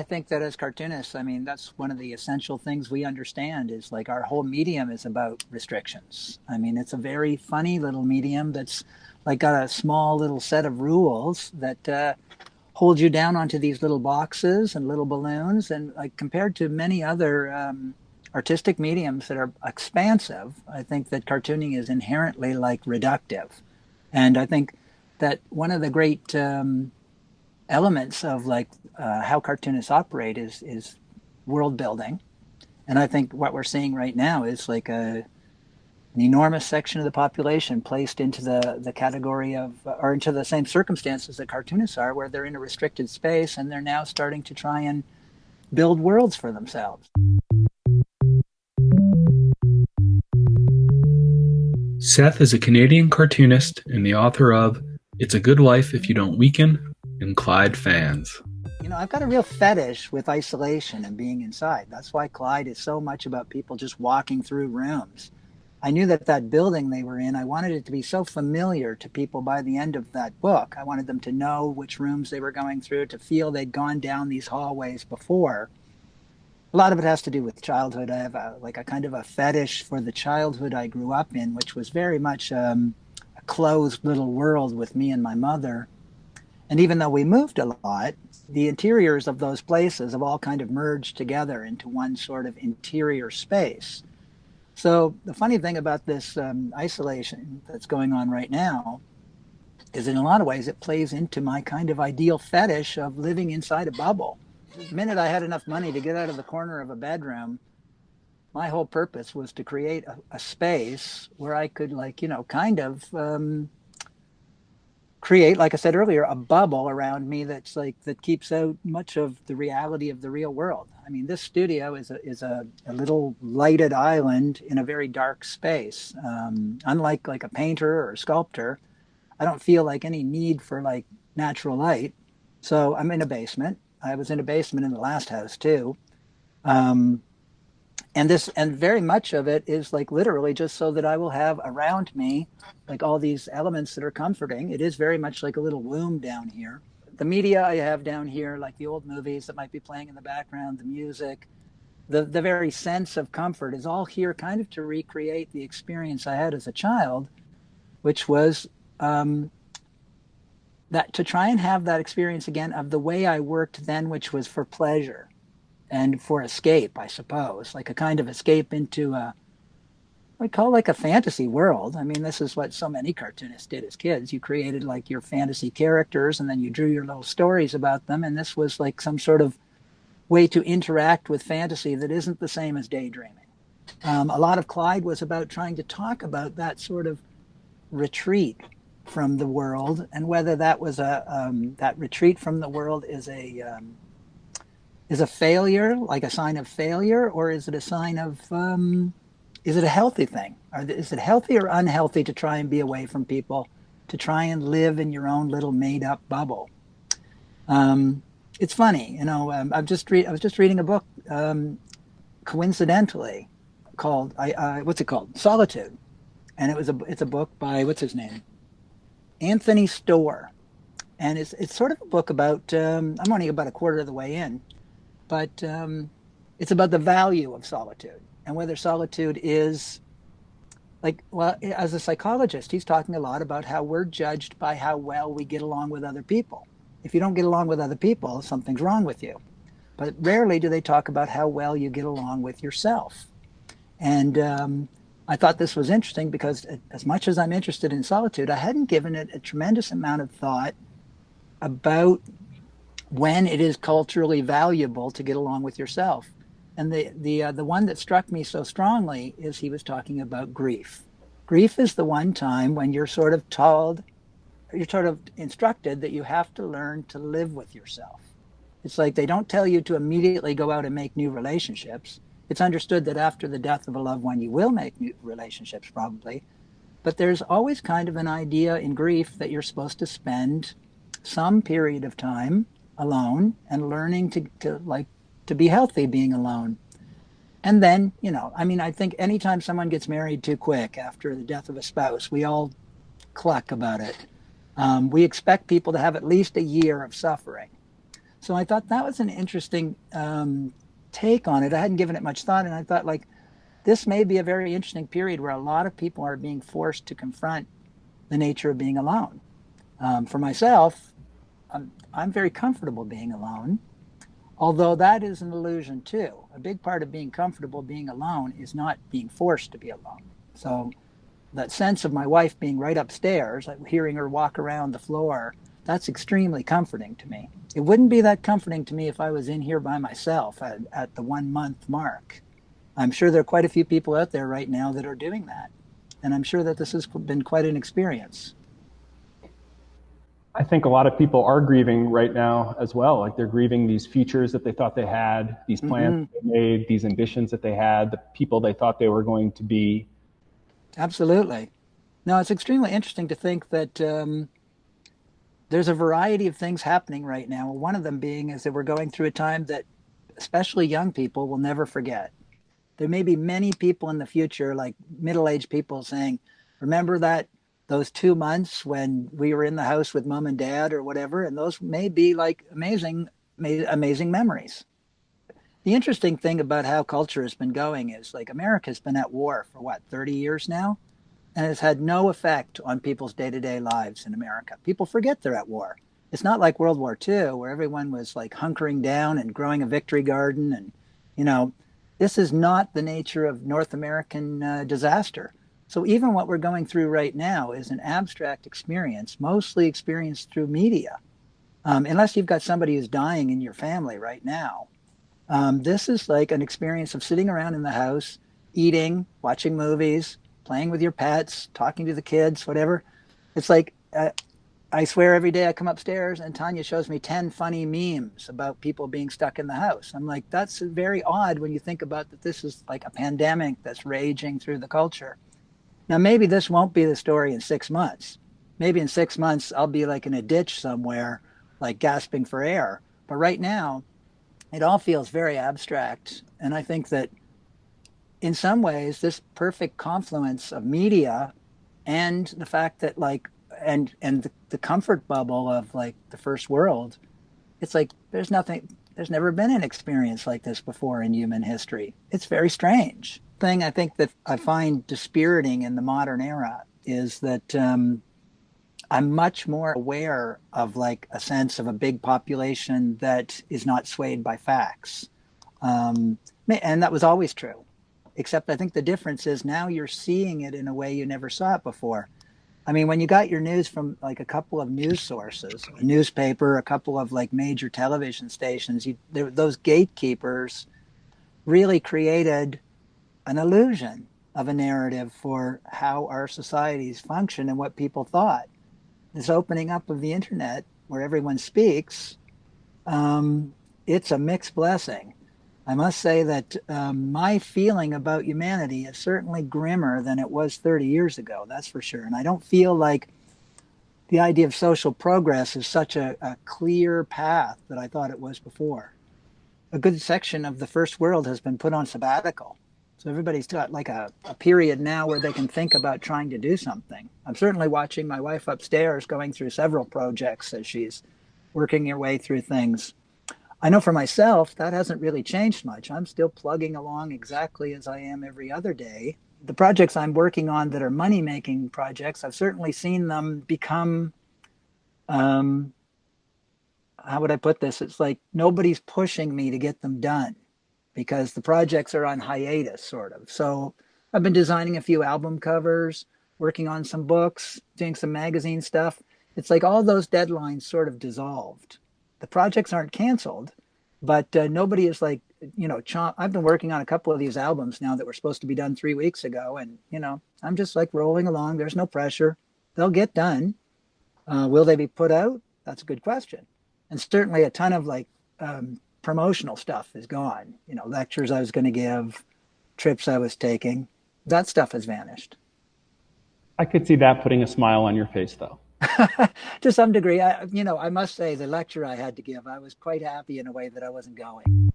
I think that as cartoonists, I mean, that's one of the essential things we understand is like our whole medium is about restrictions. I mean, it's a very funny little medium that's like got a small little set of rules that hold you down onto these little boxes and little balloons. And like compared to many other artistic mediums that are expansive, I think that cartooning is inherently like reductive. And I think that one of the great elements of like how cartoonists operate is world building. And I think what we're seeing right now is like an enormous section of the population placed into the category of, or into the same circumstances that cartoonists are, where they're in a restricted space and they're now starting to try and build worlds for themselves. Seth is a Canadian cartoonist and the author of It's a Good Life If You Don't Weaken and Clyde Fans. You know, I've got a real fetish with isolation and being inside. That's why Clyde is so much about people just walking through rooms. I knew that that building they were in, I wanted it to be so familiar to people by the end of that book. I wanted them to know which rooms they were going through, to feel they'd gone down these hallways before. A lot of it has to do with childhood. I have like a kind of a fetish for the childhood I grew up in, which was very much a closed little world with me and my mother. And even though we moved a lot, the interiors of those places have all kind of merged together into one sort of interior space. So the funny thing about this isolation that's going on right now is in a lot of ways it plays into my kind of ideal fetish of living inside a bubble. The minute I had enough money to get out of the corner of a bedroom, my whole purpose was to create a space where I could, like, you know, kind of create, like I said earlier, a bubble around me that's like that keeps out much of the reality of the real world. I mean, this studio is a little lighted island in a very dark space. Unlike like a painter or a sculptor, I don't feel like any need for like natural light. So I'm in a basement. I was in a basement in the last house too. Um, and very much of it is like literally just so that I will have around me like all these elements that are comforting. It is very much like a little womb down here. The media I have down here, like the old movies that might be playing in the background, the music, the very sense of comfort is all here kind of to recreate the experience I had as a child, which was that to try and have that experience again of the way I worked then, which was for pleasure and for escape, I suppose, like a kind of escape into I call like a fantasy world. I mean, this is what so many cartoonists did as kids. You created like your fantasy characters and then you drew your little stories about them. And this was like some sort of way to interact with fantasy that isn't the same as daydreaming. A lot of Clyde was about trying to talk about that sort of retreat from the world and whether that was that retreat from the world is a failure, like a sign of failure, or is it a sign of is it a healthy thing? Or is it healthy or unhealthy to try and be away from people, to try and live in your own little made-up bubble? It's funny, you know. I was just reading a book, coincidentally, called what's it called? Solitude, and it's a book by what's his name, Anthony Storr, and it's sort of a book about. I'm only about a quarter of the way in, but it's about the value of solitude and whether solitude is like, well, as a psychologist, he's talking a lot about how we're judged by how well we get along with other people. If you don't get along with other people, something's wrong with you. But rarely do they talk about how well you get along with yourself. And I thought this was interesting because as much as I'm interested in solitude, I hadn't given it a tremendous amount of thought about when it is culturally valuable to get along with yourself. And the one that struck me so strongly is he was talking about grief. Grief is the one time when you're sort of told, you're sort of instructed that you have to learn to live with yourself. It's like they don't tell you to immediately go out and make new relationships. It's understood that after the death of a loved one, you will make new relationships probably. But there's always kind of an idea in grief that you're supposed to spend some period of time alone and learning to be healthy being alone. And then, you know, I mean, I think anytime someone gets married too quick after the death of a spouse, we all cluck about it. We expect people to have at least a year of suffering. So I thought that was an interesting take on it. I hadn't given it much thought, and I thought like this may be a very interesting period where a lot of people are being forced to confront the nature of being alone. For myself, I'm very comfortable being alone, although that is an illusion too. A big part of being comfortable being alone is not being forced to be alone. So that sense of my wife being right upstairs, like hearing her walk around the floor, that's extremely comforting to me. It wouldn't be that comforting to me if I was in here by myself at the 1 month mark. I'm sure there are quite a few people out there right now that are doing that. And I'm sure that this has been quite an experience. I think a lot of people are grieving right now as well. Like they're grieving these futures that they thought they had, these plans Mm-hmm. that they made, these ambitions that they had, the people they thought they were going to be. Absolutely. No, it's extremely interesting to think that there's a variety of things happening right now. One of them being is that we're going through a time that especially young people will never forget. There may be many people in the future, like middle-aged people saying, remember that those 2 months when we were in the house with mom and dad or whatever, and those may be like amazing memories. The interesting thing about how culture has been going is like America's been at war for what, 30 years now? And it's had no effect on people's day-to-day lives in America. People forget they're at war. It's not like World War II, where everyone was like hunkering down and growing a victory garden. And, you know, this is not the nature of North American disaster. So even what we're going through right now is an abstract experience, mostly experienced through media. Unless you've got somebody who's dying in your family right now. This is like an experience of sitting around in the house, eating, watching movies, playing with your pets, talking to the kids, whatever. It's like, I swear every day I come upstairs and Tanya shows me 10 funny memes about people being stuck in the house. I'm like, that's very odd when you think about that this is like a pandemic that's raging through the culture. Now, maybe this won't be the story in 6 months. Maybe in 6 months, I'll be like in a ditch somewhere, like gasping for air. But right now, it all feels very abstract. And I think that in some ways, this perfect confluence of media and the fact that like and the comfort bubble of like the first world, it's like there's never been an experience like this before in human history. It's very strange. Thing I think that I find dispiriting in the modern era is that I'm much more aware of like a sense of a big population that is not swayed by facts. And that was always true. Except I think the difference is now you're seeing it in a way you never saw it before. I mean, when you got your news from like a couple of news sources, a newspaper, a couple of like major television stations, those gatekeepers really created an illusion of a narrative for how our societies function and what people thought. This opening up of the internet where everyone speaks, it's a mixed blessing. I must say that my feeling about humanity is certainly grimmer than it was 30 years ago, that's for sure. And I don't feel like the idea of social progress is such a clear path that I thought it was before. A good section of the first world has been put on sabbatical. So everybody's got like a period now where they can think about trying to do something. I'm certainly watching my wife upstairs going through several projects as she's working her way through things. I know for myself, that hasn't really changed much. I'm still plugging along exactly as I am every other day. The projects I'm working on that are money-making projects, I've certainly seen them become, how would I put this? It's like nobody's pushing me to get them done because the projects are on hiatus, sort of. So I've been designing a few album covers, working on some books, doing some magazine stuff. It's like all those deadlines sort of dissolved. The projects aren't canceled, but nobody is like, I've been working on a couple of these albums now that were supposed to be done 3 weeks ago. And, I'm just like rolling along. There's no pressure. They'll get done. Will they be put out? That's a good question. And certainly a ton of like promotional stuff is gone. Lectures I was going to give, trips I was taking, that stuff has vanished. I could see that putting a smile on your face, though. To some degree, I must say the lecture I had to give, I was quite happy in a way that I wasn't going.